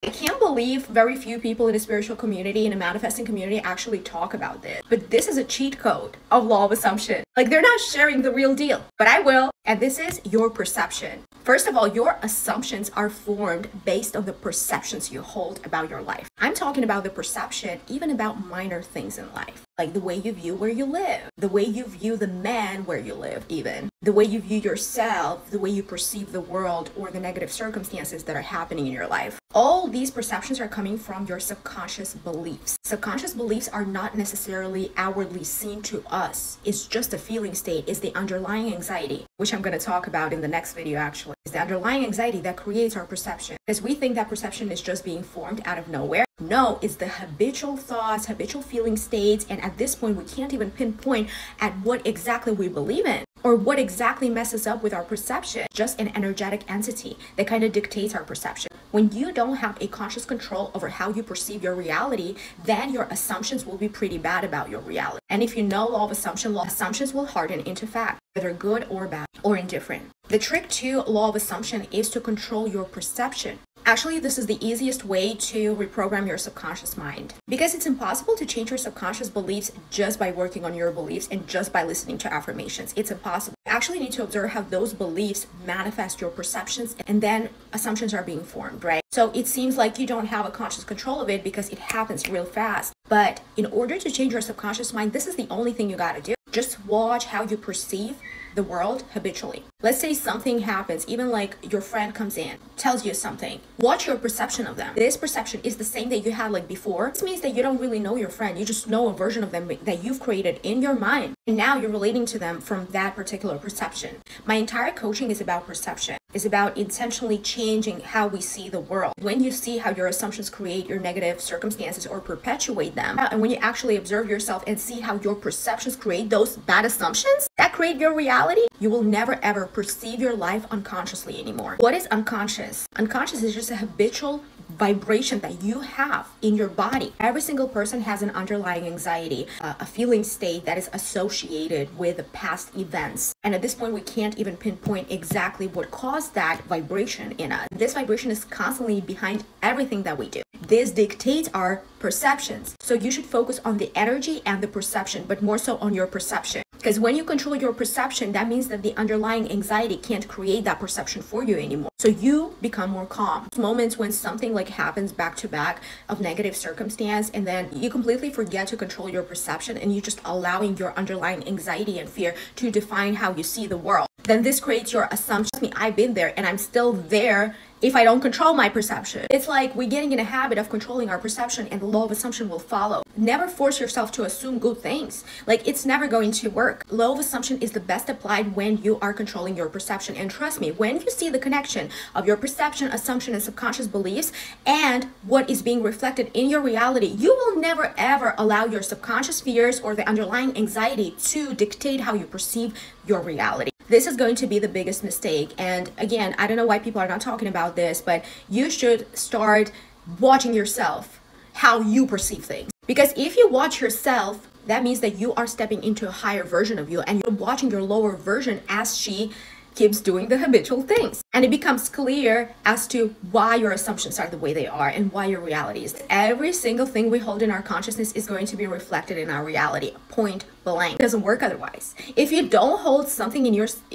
I can't believe very few people in the spiritual community, in the manifesting community, actually talk about this. But this is a cheat code of law of assumption. Like, they're not sharing the real deal, but I will. And this is your perception. First of all, your assumptions are formed based on the perceptions you hold about your life. I'm talking about the perception even about minor things in life, like the way you view where you live, the way you view the man where you live, even the way you view yourself, the way you perceive the world, or the negative circumstances that are happening in your life. All these perceptions are coming from your subconscious beliefs. Subconscious beliefs are not necessarily outwardly seen to us. It's just a feeling state. It's the underlying anxiety, which I'm going to talk about in the next video actually. It's the underlying anxiety that creates our perception. Because we think that perception is just being formed out of nowhere. No, it's the habitual thoughts, habitual feeling states, and at this point we can't even pinpoint at what exactly we believe in or what exactly messes up with our perception. Just an energetic entity that kind of dictates our perception. When you don't have a conscious control over how you perceive your reality, then your assumptions will be pretty bad about your reality. And if you know law of assumption, assumptions will harden into fact, whether good or bad or indifferent. The trick to law of assumption is to control your perception. Actually, this is the easiest way to reprogram your subconscious mind, because it's impossible to change your subconscious beliefs just by working on your beliefs and just by listening to affirmations. It's impossible. You actually need to observe how those beliefs manifest your perceptions, and then assumptions are being formed, right? So it seems like you don't have a conscious control of it because it happens real fast. But in order to change your subconscious mind, this is the only thing you got to do. Just watch how you perceive the world habitually. Let's say something happens, even like your friend comes in, tells you something. Watch your perception of them. This perception is the same that you had like before. This means that you don't really know your friend. You just know a version of them that you've created in your mind. And now you're relating to them from that particular perception. My entire coaching is about perception. It's about intentionally changing how we see the world. When you see how your assumptions create your negative circumstances or perpetuate them, and when you actually observe yourself and see how your perceptions create those bad assumptions that create your reality, you will never ever perceive your life unconsciously anymore. What is unconscious? Unconscious is just a habitual vibration that you have in your body. Every single person has an underlying anxiety, a feeling state that is associated with past events. And at this point, we can't even pinpoint exactly what caused that vibration in us. This vibration is constantly behind everything that we do. This dictates our perceptions. So you should focus on the energy and the perception, but more so on your perception. Because when you control your perception, that means that the underlying anxiety can't create that perception for you anymore. So you become more calm. Moments when something like happens back to back of negative circumstance, and then you completely forget to control your perception and you're just allowing your underlying anxiety and fear to define how you see the world. Then this creates your assumption. Trust me, I've been there and I'm still there if I don't control my perception. It's like we're getting in a habit of controlling our perception and the law of assumption will follow. Never force yourself to assume good things. Like, it's never going to work. Law of assumption is the best applied when you are controlling your perception. And trust me, when you see the connection of your perception, assumption, and subconscious beliefs and what is being reflected in your reality, you will never ever allow your subconscious fears or the underlying anxiety to dictate how you perceive your reality. This is going to be the biggest mistake. And again, I don't know why people are not talking about this, but you should start watching yourself, how you perceive things. Because if you watch yourself, that means that you are stepping into a higher version of you and you're watching your lower version as she keeps doing the habitual things. And it becomes clear as to why your assumptions are the way they are and why your reality is. Every single thing we hold in our consciousness is going to be reflected in our reality, point blank. It doesn't work otherwise. If you don't hold something in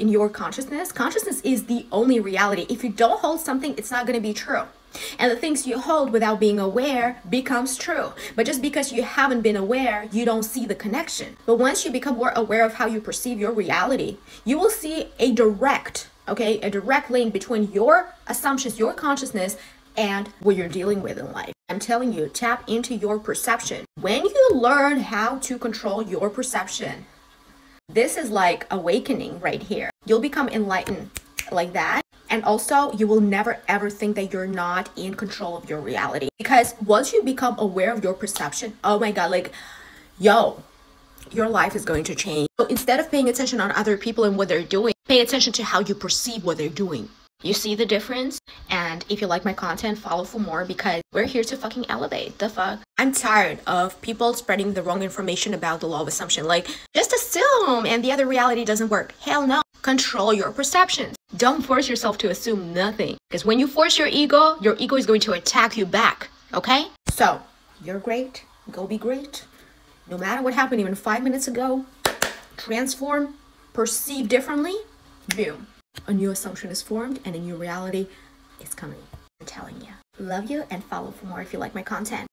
your consciousness is the only reality. If you don't hold something, it's not going to be true. And the things you hold without being aware becomes true. But just because you haven't been aware, you don't see the connection. But once you become more aware of how you perceive your reality, you will see a direct link between your assumptions, your consciousness, and what you're dealing with in life. I'm telling you, tap into your perception. When you learn how to control your perception, this is like awakening right here. You'll become enlightened like that. And also, you will never ever think that you're not in control of your reality. Because once you become aware of your perception, oh my God, like, yo, your life is going to change. So instead of paying attention on other people and what they're doing, pay attention to how you perceive what they're doing. You see the difference? And if you like my content, follow for more, because we're here to fucking elevate. The fuck? I'm tired of people spreading the wrong information about the law of assumption. Like, just assume and the other reality doesn't work. Hell no. Control your perceptions. Don't force yourself to assume nothing. Because when you force your ego is going to attack you back. Okay? So, you're great. Go be great. No matter what happened even 5 minutes ago, transform, perceive differently, boom. A new assumption is formed and a new reality is coming. I'm telling you. Love you and follow for more if you like my content.